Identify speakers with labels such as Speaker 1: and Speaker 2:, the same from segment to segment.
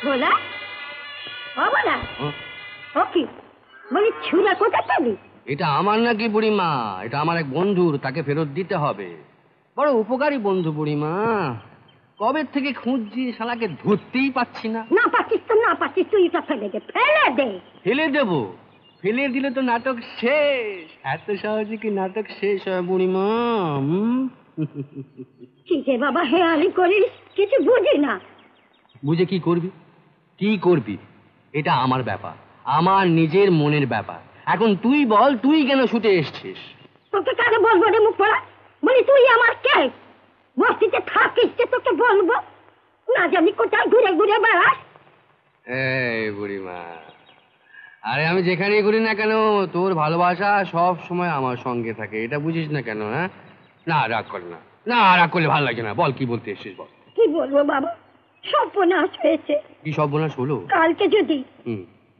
Speaker 1: বলা ও বলা ও কি বলি ছুরা কোথায় পেলি?
Speaker 2: এটা আমার নাকি বুড়িমা, এটা আমার এক বন্ধুর, তাকে ফেরত দিতে হবে। বড় উপকারী বন্ধু বুড়িমা, কবে থেকে খুঁজছি, শালাকে ধরতেই পাচ্ছি না।
Speaker 1: না পাচ্ছিস তো না পাচ্ছিস, তুই এটা ফেলে দে, ফেলে দে।
Speaker 2: ফেলে দেবো? ফেলে দিলে তো নাটক শেষ। এত সহজে কি নাটক শেষ হয় বুড়িমা?
Speaker 1: কি যে বাবা হেয়ালি করিস, কিছু বুঝি না।
Speaker 2: বুঝে কি করবি? কি করবি? এটা আমার ব্যাপার, আমার নিজের মনের ব্যাপার। এখন তুই বল, তুই কেন ছুটে এসছিস?
Speaker 1: তোকে কাকে বলবো রে মুখ পড়া? বলি তুই আমার কে? বস্তিতে থাকিস যে তোকে বলবো? না জানি কোথায় ঘুরে ঘুরে বেড়াস।
Speaker 2: এই বুড়িমা, আরে আমি যেখানেই ঘুরি না কেন, তোর ভালোবাসা সব সময় আমার সঙ্গে থাকে, এটা বুঝিস না কেন? হ্যাঁ, না রাগ কর না, না রাগ করলে ভালো লাগছে না। বল কি বলতে এসছিস, বল।
Speaker 1: কি বলবো বাবা, সর্বনাশ হয়েছে।
Speaker 2: কি সর্বনাশ হলো?
Speaker 1: কালকে যদি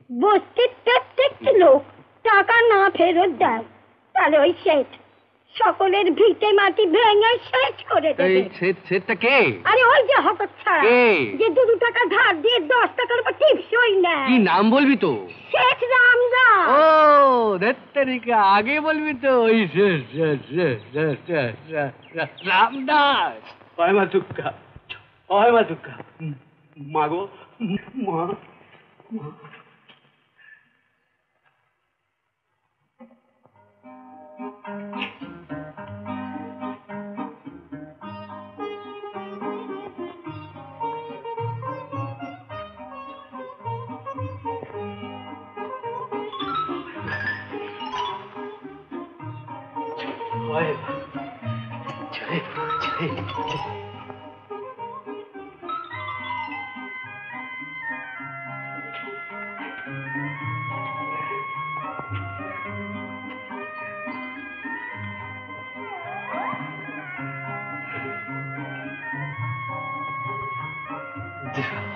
Speaker 1: বস্তির প্রত্যেকটি লোক টাকা না ফেরত দেয়, তাহলে ওই শেঠ সকলের ভিটে মাটি ভেঙে শেষ করে দেবে।
Speaker 2: শেঠটা কে?
Speaker 1: আরে ওই যে হতচ্ছাড়া, যে 2 টাকা ধার দিয়ে 10 টাকার উপর টিপসই নেয়।
Speaker 2: কি নাম বলবি তো?
Speaker 1: শেঠ রামদাস।
Speaker 2: ও ধেত্তেরিকা, আগে বলবি তো। ওই রামদাস।
Speaker 3: হয় মা দুর্গা, হয় মা দুর্গা, মাগো মা।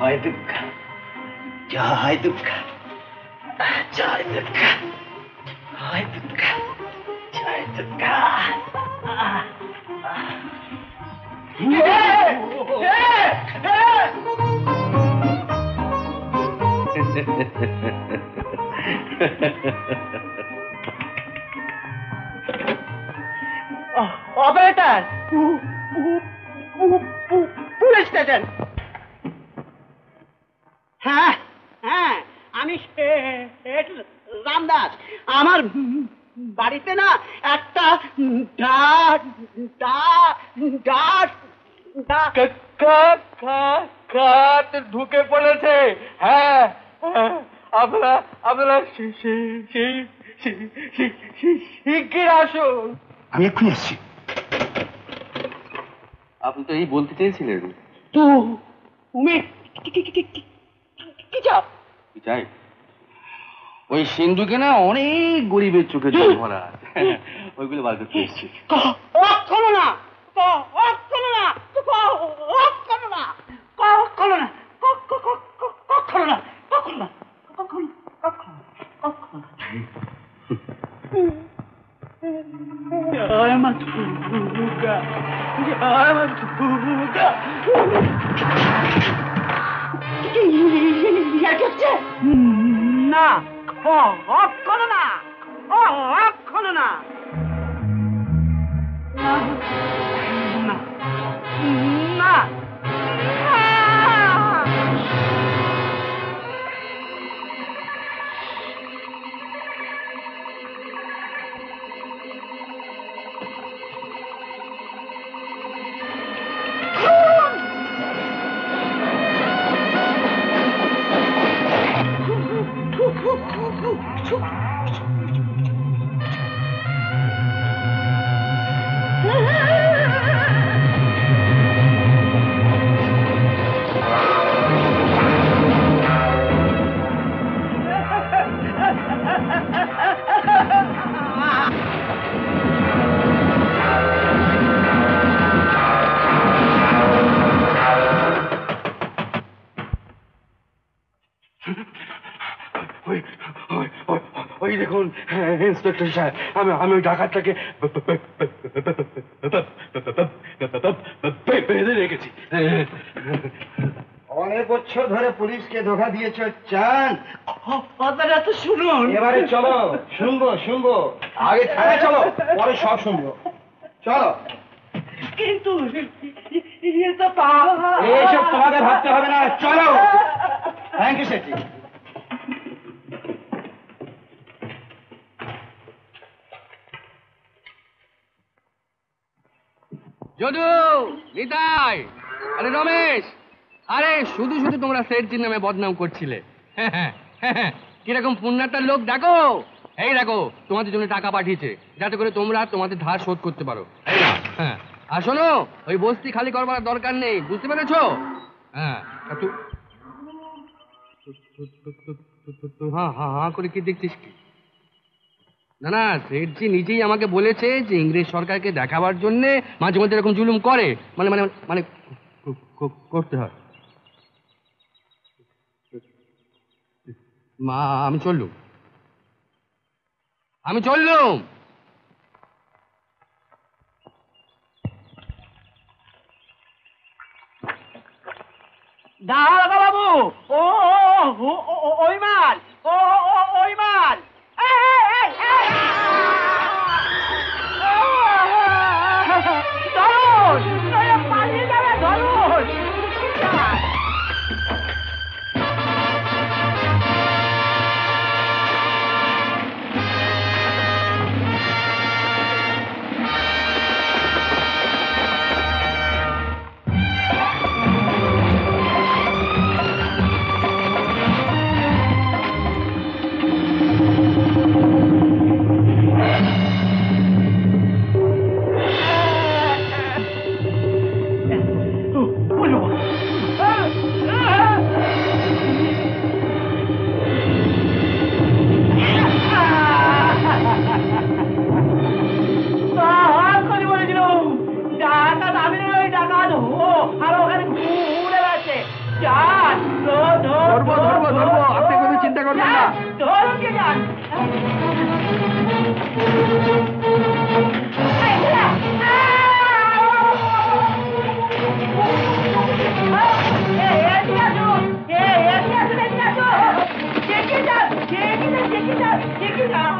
Speaker 3: জয় দুর্গা, জয় দুর্গা, জয় দুর্গা, জয় দুর্গা, জয় দুর্গা। Operator, police station. হ্যাঁ হ্যাঁ, আমি রামদাস। আমার বাড়িতে না একটা ঢুকে পড়েছে। হ্যাঁ, আপনারা শিগগির আসুন।
Speaker 4: আমি এক্ষুনি আসছি।
Speaker 2: আপনি তো এই বলতে চেয়েছিলেন।
Speaker 3: তুমি কি চাও?
Speaker 2: কি চাই? ওই সিন্ধুকে না অনেক গরিবের চোখে জল ভরা, ওইগুলো বার করতে এসেছি।
Speaker 3: করো না, করো না, করো না, করো না, করো না, করো না, জয় মা দুর্গা, জয় মা দুর্গা। না, করো না, করো না, না,
Speaker 4: ওই দেখুন ইন্সপেক্টর সাহেব, আমি ওই ডাকাতটাকে বেঁধে রেখেছি।
Speaker 5: অনেক বছর ধরে পুলিশকে ধোকা দিয়েছ চান।
Speaker 3: কথাটা তো শুনুন।
Speaker 5: এবারে চলো, শুনবো। আগে থানায় চলো, পরে সব শুনবো। চলো।
Speaker 3: কিন্তু
Speaker 5: এইসব তোমাকে ভাবতে হবে না, চলো। থ্যাংক ইউ সেটি।
Speaker 2: যদু, নিতাই, আরে রমেশ, আরে শুধু শুধু তোমরা সেটজির নামে বদনাম করছিলে। কিরকম পুণ্যাটার লোক দেখো। এই দেখো, তোমাদের জন্য টাকা পাঠিয়েছে যাতে করে তোমরা তোমাদের ধার শোধ করতে পারো। এই নাও। হ্যাঁ, আর শোনো, ওই বস্তি খালি করবার দরকার নেই, বুঝতে পেরেছো? হ্যাঁ, হ্যাঁ করে কি দেখছিস কি? না, সেটজি নিজেই আমাকে বলেছে যে ইংরেজ সরকারকে দেখাবার জন্য মাঝে মধ্যে এরকম জুলুম করে, মানে মানে মানে করতে হয়। মা, আমি চললুম।
Speaker 3: দাঁড়া বাবু, ওই মাল, ওই মাল। ধরুন, পালিয়ে যাবে, ধরুন।
Speaker 2: ধরবো, আপনি কোনো চিন্তা করবেন না।
Speaker 3: Check it out.